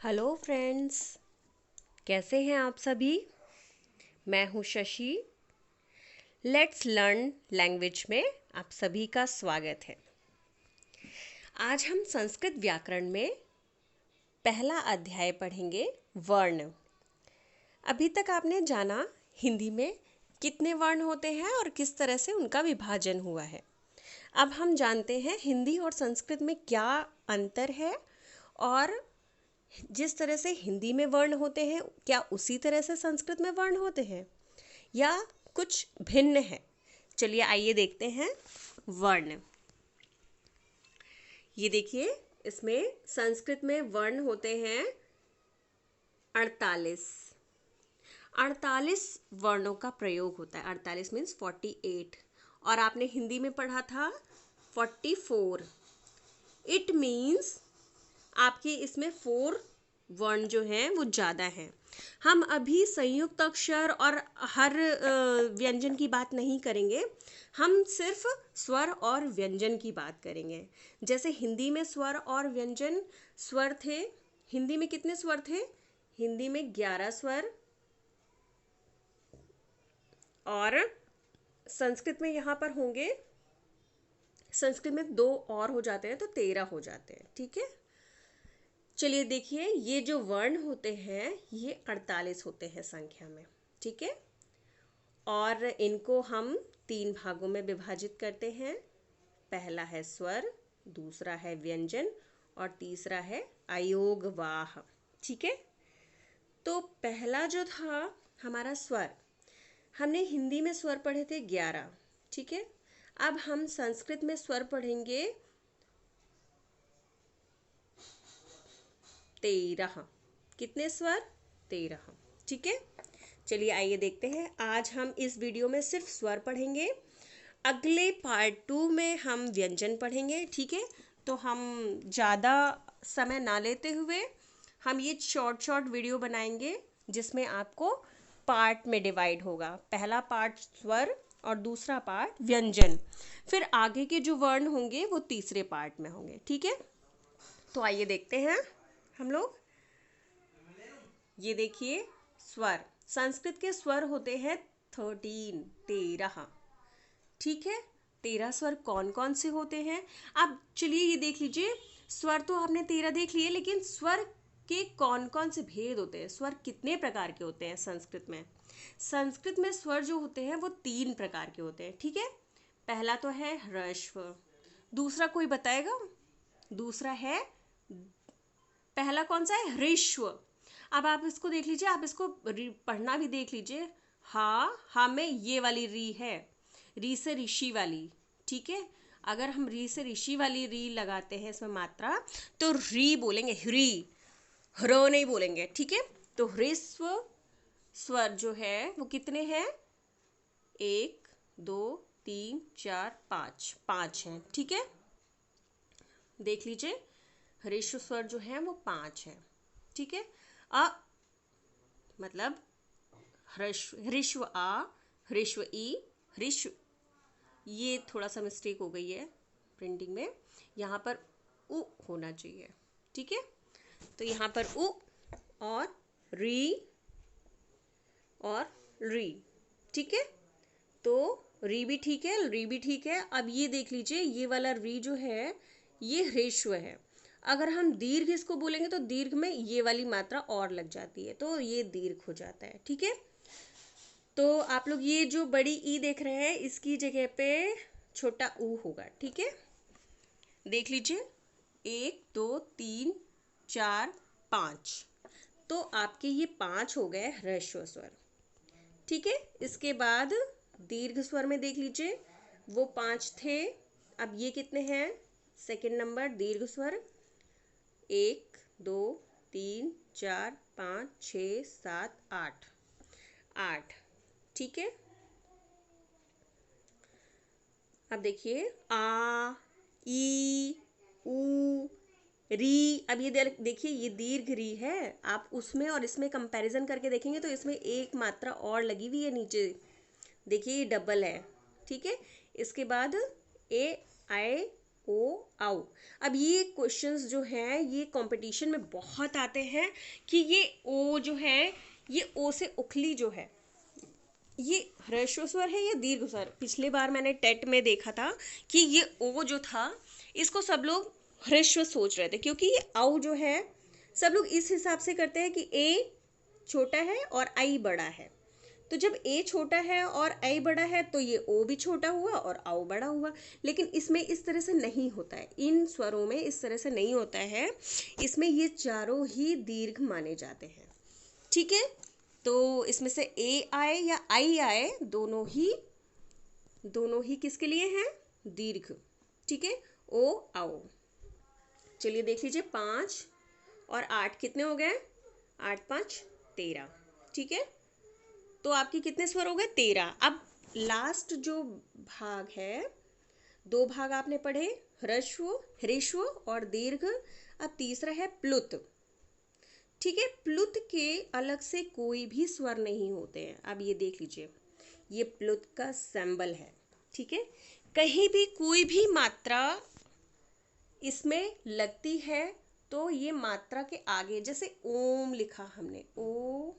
Hello friends, कैसे हैं आप सभी। मैं हूं शशि। लेट्स लर्न लैंग्वेज में आप सभी का स्वागत है। आज हम संस्कृत व्याकरण में पहला अध्याय पढ़ेंगे, वर्ण। अभी तक आपने जाना हिंदी में कितने वर्ण होते हैं और किस तरह से उनका विभाजन हुआ है। अब हम जानते हैं हिंदी और संस्कृत में क्या अंतर है और जिस तरह से हिंदी में वर्ण होते हैं क्या उसी तरह से संस्कृत में वर्ण होते हैं या कुछ भिन्न है। चलिए आइए देखते हैं वर्ण। ये देखिए, इसमें संस्कृत में वर्ण होते हैं 48। 48 वर्णों का प्रयोग होता है। 48 मीन्स 48। और आपने हिंदी में पढ़ा था 44। इट मीन्स आपके इसमें 4 वर्ण जो हैं वो ज़्यादा हैं। हम अभी संयुक्त अक्षर और हर व्यंजन की बात नहीं करेंगे। हम सिर्फ स्वर और व्यंजन की बात करेंगे। जैसे हिंदी में स्वर और व्यंजन स्वर थे। हिंदी में कितने स्वर थे? हिंदी में 11 स्वर। और संस्कृत में यहाँ पर होंगे, संस्कृत में 2 और हो जाते हैं तो 13 हो जाते हैं। ठीक है, चलिए देखिए, ये जो वर्ण होते हैं ये 48 होते हैं संख्या में। ठीक है, और इनको हम 3 भागों में विभाजित करते हैं। पहला है स्वर, दूसरा है व्यंजन और तीसरा है अयोगवाह। ठीक है, तो पहला जो था हमारा स्वर, हमने हिंदी में स्वर पढ़े थे 11। ठीक है, अब हम संस्कृत में स्वर पढ़ेंगे 13। कितने स्वर? 13। ठीक है, चलिए आइए देखते हैं। आज हम इस वीडियो में सिर्फ स्वर पढ़ेंगे। अगले पार्ट 2 में हम व्यंजन पढ़ेंगे। ठीक है, तो हम ज़्यादा समय ना लेते हुए हम ये शॉर्ट शॉर्ट वीडियो बनाएंगे जिसमें आपको पार्ट में डिवाइड होगा। पहला पार्ट स्वर और दूसरा पार्ट व्यंजन। फिर आगे के जो वर्ण होंगे वो तीसरे पार्ट में होंगे। ठीक है, तो आइए देखते हैं हम लोग। ये देखिए, स्वर। संस्कृत के स्वर होते हैं 13। ठीक है, 13 स्वर कौन कौन से होते हैं? अब चलिए ये देख लीजिए, स्वर तो आपने 13 देख लिए, लेकिन स्वर के कौन कौन से भेद होते हैं, स्वर कितने प्रकार के होते हैं संस्कृत में? संस्कृत में स्वर जो होते हैं वो 3 प्रकार के होते हैं। ठीक है, पहला तो है ह्रस्व। दूसरा कोई बताएगा? दूसरा है, पहला कौन सा है? ह्रीश्व। अब आप इसको देख लीजिए, आप इसको पढ़ना भी देख लीजिए। हा में ये वाली री है, री से ऋषि वाली। ठीक है, अगर हम री से ऋषि वाली री लगाते हैं इसमें मात्रा, तो री बोलेंगे, ह्री, ह्रो नहीं बोलेंगे। ठीक है, तो ह्रीस्व स्वर जो है वो कितने हैं? 1 2 3 4 5, 5 हैं। ठीक है, देख लीजिए, ह्रीश्व स्वर जो है वो 5 है। ठीक है, अ मतलब ह्रीश्व आ, ह्रीश्व ई, ह्रीश्व, ये थोड़ा सा मिस्टेक हो गई है प्रिंटिंग में, यहाँ पर उ होना चाहिए। ठीक है, तो यहाँ पर उ और री और री। ठीक है, तो री भी ठीक है, री भी ठीक है। अब ये देख लीजिए, ये वाला री जो है ये ह्रीश्व है। अगर हम दीर्घ इसको बोलेंगे तो दीर्घ में ये वाली मात्रा और लग जाती है, तो ये दीर्घ हो जाता है। ठीक है, तो आप लोग ये जो बड़ी ई देख रहे हैं इसकी जगह पे छोटा ऊ होगा। ठीक है, देख लीजिए, 1 2 3 4 5, तो आपके ये 5 हो गए ह्रस्व स्वर। ठीक है, इसके बाद दीर्घ स्वर में देख लीजिए, वो 5 थे, अब ये कितने हैं? सेकंड नंबर दीर्घ स्वर, 1 2 3 4 5 6 7 8, 8। ठीक है, अब देखिए, आ, ई, ऊ, री। अब ये देखिए, ये दीर्घ री है। आप उसमें और इसमें कंपैरिजन करके देखेंगे तो इसमें एक मात्रा और लगी हुई है नीचे, देखिए ये डबल है। ठीक है, इसके बाद ए, आए, ओ आओ। अब ये क्वेश्चंस जो हैं ये कंपटीशन में बहुत आते हैं कि ये ओ जो है, ये ओ से उखली जो है, ये ह्रस्व स्वर है या दीर्घ स्वर। पिछले बार मैंने टेट में देखा था कि ये ओ जो था इसको सब लोग ह्रस्व सोच रहे थे, क्योंकि ये आउ जो है सब लोग इस हिसाब से करते हैं कि ए छोटा है और आई बड़ा है। तो जब ए छोटा है और आई बड़ा है तो ये ओ भी छोटा हुआ और आउ बड़ा हुआ। लेकिन इसमें इस तरह से नहीं होता है, इन स्वरों में इस तरह से नहीं होता है। इसमें ये चारों ही दीर्घ माने जाते हैं। ठीक है, तो इसमें से ए आए या आई आए, दोनों ही किसके लिए हैं? दीर्घ। ठीक है, ओ आओ। चलिए देख लीजिए, 5 और 8 कितने हो गए? 8 5 13। ठीक है, तो आपके कितने स्वर हो गए? 13। अब लास्ट जो भाग है, 2 भाग आपने पढ़े, ह्रस्व, ह्रीश्व और दीर्घ। अब तीसरा है प्लुत। ठीक है, प्लुत के अलग से कोई भी स्वर नहीं होते हैं। अब ये देख लीजिए, ये प्लुत का सिंबल है। ठीक है, कहीं भी कोई भी मात्रा इसमें लगती है तो ये मात्रा के आगे, जैसे ओम लिखा हमने, ओ।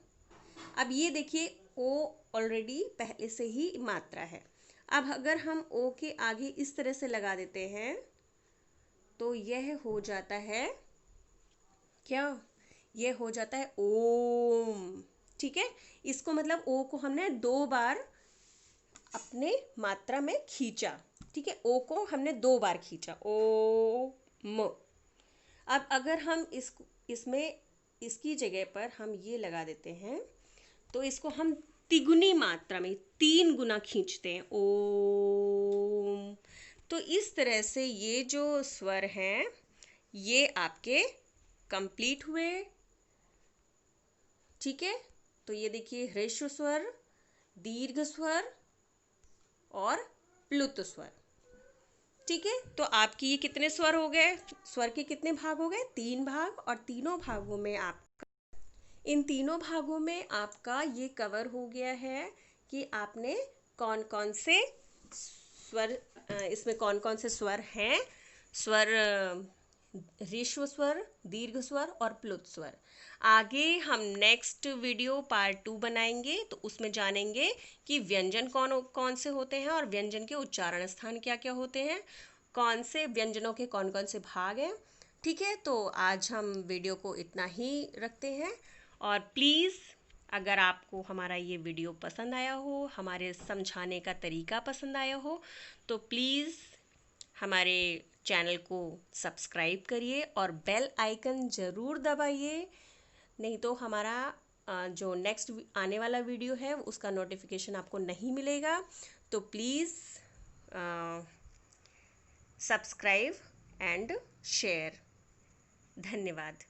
अब ये देखिए, ओ ऑलरेडी पहले से ही मात्रा है। अब अगर हम ओ के आगे इस तरह से लगा देते हैं तो यह हो जाता है क्या? यह हो जाता है ओम। ठीक है, इसको मतलब ओ को हमने 2 बार अपने मात्रा में खींचा। ठीक है, ओ को हमने 2 बार खींचा, ओ म। अब अगर हम इसमें इसकी जगह पर हम ये लगा देते हैं तो इसको हम तिगुनी मात्रा में 3 गुना खींचते हैं, ओम। तो इस तरह से ये जो स्वर हैं ये आपके कंप्लीट हुए। ठीक है, तो ये देखिए, ह्रस्व स्वर, दीर्घ स्वर और प्लुत स्वर। ठीक है, तो आपकी ये कितने स्वर हो गए? स्वर के कितने भाग हो गए? 3 भाग। और तीनों भागों में इन तीनों भागों में आपका ये कवर हो गया है कि आपने कौन कौन से स्वर, इसमें कौन कौन से स्वर हैं। स्वर, ह्रस्व स्वर, दीर्घ स्वर और प्लुत स्वर। आगे हम नेक्स्ट वीडियो पार्ट 2 बनाएंगे तो उसमें जानेंगे कि व्यंजन कौन कौन से होते हैं और व्यंजन के उच्चारण स्थान क्या क्या होते हैं, कौन से व्यंजनों के कौन कौन से भाग हैं। ठीक है, तो आज हम वीडियो को इतना ही रखते हैं। और प्लीज़, अगर आपको हमारा ये वीडियो पसंद आया हो, हमारे समझाने का तरीका पसंद आया हो, तो प्लीज़ हमारे चैनल को सब्सक्राइब करिए और बेल आइकन ज़रूर दबाइए। नहीं तो हमारा जो नेक्स्ट आने वाला वीडियो है उसका नोटिफिकेशन आपको नहीं मिलेगा। तो प्लीज़ सब्सक्राइब एंड शेयर। धन्यवाद।